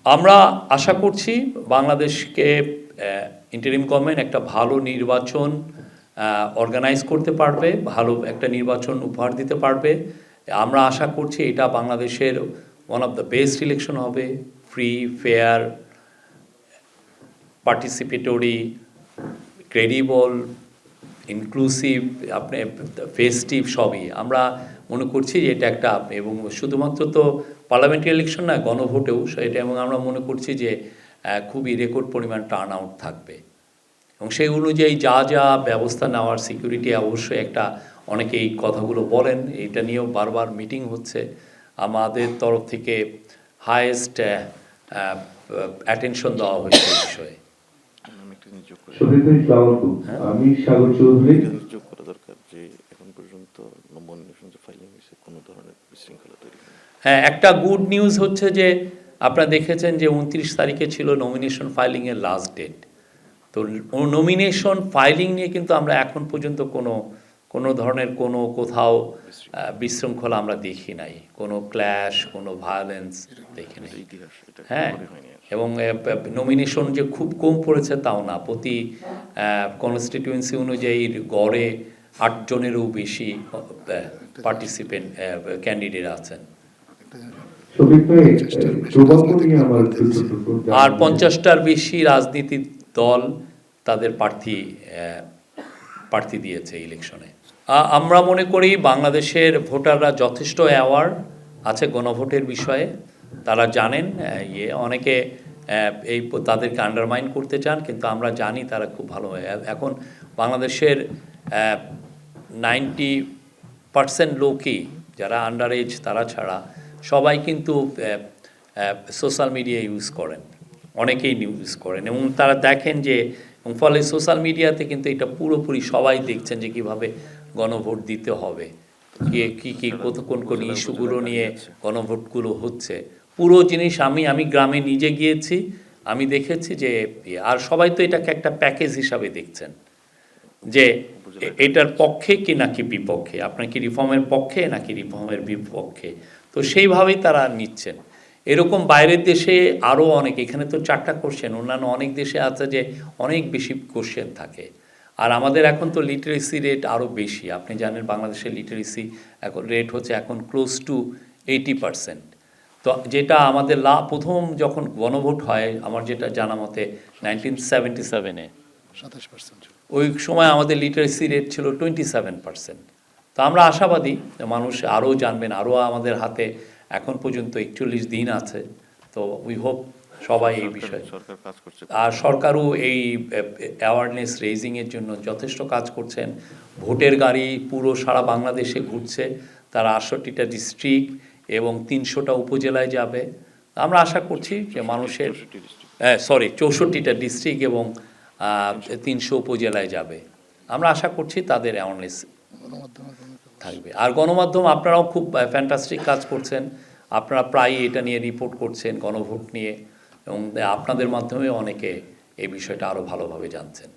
আমরা আশা করছি বাংলাদেশকে ইন্টারিম গভর্নমেন্ট একটা ভালো নির্বাচন অর্গানাইজ করতে পারবে, ভালো একটা নির্বাচন উপহার দিতে পারবে। আমরা আশা করছি এটা বাংলাদেশের one of the best election হবে, free, fair, participatory, credible, inclusive, আপনি ফেস্টিভ সবই। আমরা মনে করছি যে এটা একটা, এবং শুধুমাত্র তো পার্লামেন্টারি ইলেকশন না, গণভোটেও এটা, এবং আমরা মনে করছি যে খুবই রেকর্ড পরিমাণ টার্ন আউট থাকবে, এবং সেই অনুযায়ী যা যা ব্যবস্থা নেওয়ার, সিকিউরিটি অবশ্যই একটা, অনেকে এই কথাগুলো বলেন, এটা নিয়েও বারবার মিটিং হচ্ছে। আমাদের তরফ থেকে হায়েস্ট অ্যাটেনশন দেওয়া হয়েছে এই বিষয়ে। আমি সাগর চৌধুরী। যোগ করা দরকার যে এখন পর্যন্ত নমিনেশন যে ফাইলিং হয়েছে কোনো ধরনের বিশৃঙ্খলা তৈরি হয়নি। হ্যাঁ, একটা গুড নিউজ হচ্ছে যে আপনারা দেখেছেন যে 29 তারিখে ছিল নমিনেশন ফাইলিংয়ের লাস্ট ডেট। তো নমিনেশন ফাইলিং নিয়ে কিন্তু আমরা এখন পর্যন্ত কোনো ধরনের কোথাও বিশৃঙ্খলা আমরা দেখি নাই, কোনো ক্ল্যাশ, কোনো ভায়োলেন্স দেখি নাই। হ্যাঁ, এবং নমিনেশন যে খুব কম পড়েছে তাও না, প্রতি কনস্টিটিউয়েন্সি অনুযায়ী গড়ে 8 জনেরও বেশি পার্টিসিপেন্ট ক্যান্ডিডেট আছেন, আর 50টার বেশি রাজনীতিক দল তাদের প্রার্থী দিয়েছে ইলেকশনে। আমরা মনে করি বাংলাদেশের ভোটাররা যথেষ্ট অ্যাওয়ার আছে গণভোটের বিষয়ে, তারা জানেন। অনেকে এই তাদেরকে আন্ডারমাইন করতে চান, কিন্তু আমরা জানি তারা খুব ভালো। এখন বাংলাদেশের 90% লোকই যারা আন্ডার এজ তারা ছাড়া সবাই কিন্তু সোশ্যাল মিডিয়া ইউজ করেন, অনেকেই ইউজ করেন, এবং তারা দেখেন যে, এবং ফলে সোশ্যাল মিডিয়াতে কিন্তু এটা পুরোপুরি সবাই দেখছেন যে কীভাবে গণভোট দিতে হবে, কোন ইস্যুগুলো নিয়ে গণভোটগুলো হচ্ছে, পুরো জিনিস। আমি গ্রামে নিজে গিয়েছি, আমি দেখেছি যে, আর সবাই তো এটাকে একটা প্যাকেজ হিসাবে দেখছেন যে এটার পক্ষে কি নাকি বিপক্ষে, আপনার কি রিফর্মের পক্ষে নাকি রিফর্মের বিপক্ষে, তো সেইভাবেই তারা নিচ্ছেন। এরকম বাইরের দেশে আরও অনেক, এখানে তো 4টা কোশ্চেন, অন্যান্য অনেক দেশে আছে যে অনেক বেশি কোশ্চেন থাকে। আর আমাদের এখন তো লিটারেসি রেট আরও বেশি, আপনি জানেন বাংলাদেশের লিটারেসি এখন রেট হচ্ছে এখন ক্লোজ টু 80%। তো যেটা আমাদের প্রথম যখন গণভোট হয়, আমার যেটা জানা মতে 1977-এ 27%, ওই সময় আমাদের লিটারেসি রেট ছিল 27%। তো আমরা আশাবাদী মানুষ আরও জানবেন, আরও আমাদের হাতে এখন পর্যন্ত 41 দিন আছে, তো উই হোপ সবাই এই বিষয়ে। আর সরকারও এই অ্যাওয়ারনেস রেইজিংয়ের জন্য যথেষ্ট কাজ করছেন। ভোটের গাড়ি পুরো সারা বাংলাদেশে ঘুরছে, তারা 68টা ডিস্ট্রিক্ট এবং 300টা উপজেলায় যাবে। আমরা আশা করছি যে মানুষের 64টা ডিস্ট্রিক্ট এবং 300 উপজেলায় যাবে। আমরা আশা করছি তাদের অ্যাওয়ারনেস থাকবে। আর গণমাধ্যম আপনারাও খুব ফ্যান্টাস্টিক কাজ করছেন, আপনারা প্রায়ই এটা নিয়ে রিপোর্ট করছেন গণভোট নিয়ে, এবং আপনাদের মাধ্যমে অনেকে এই বিষয়টা আরও ভালোভাবে জানছেন।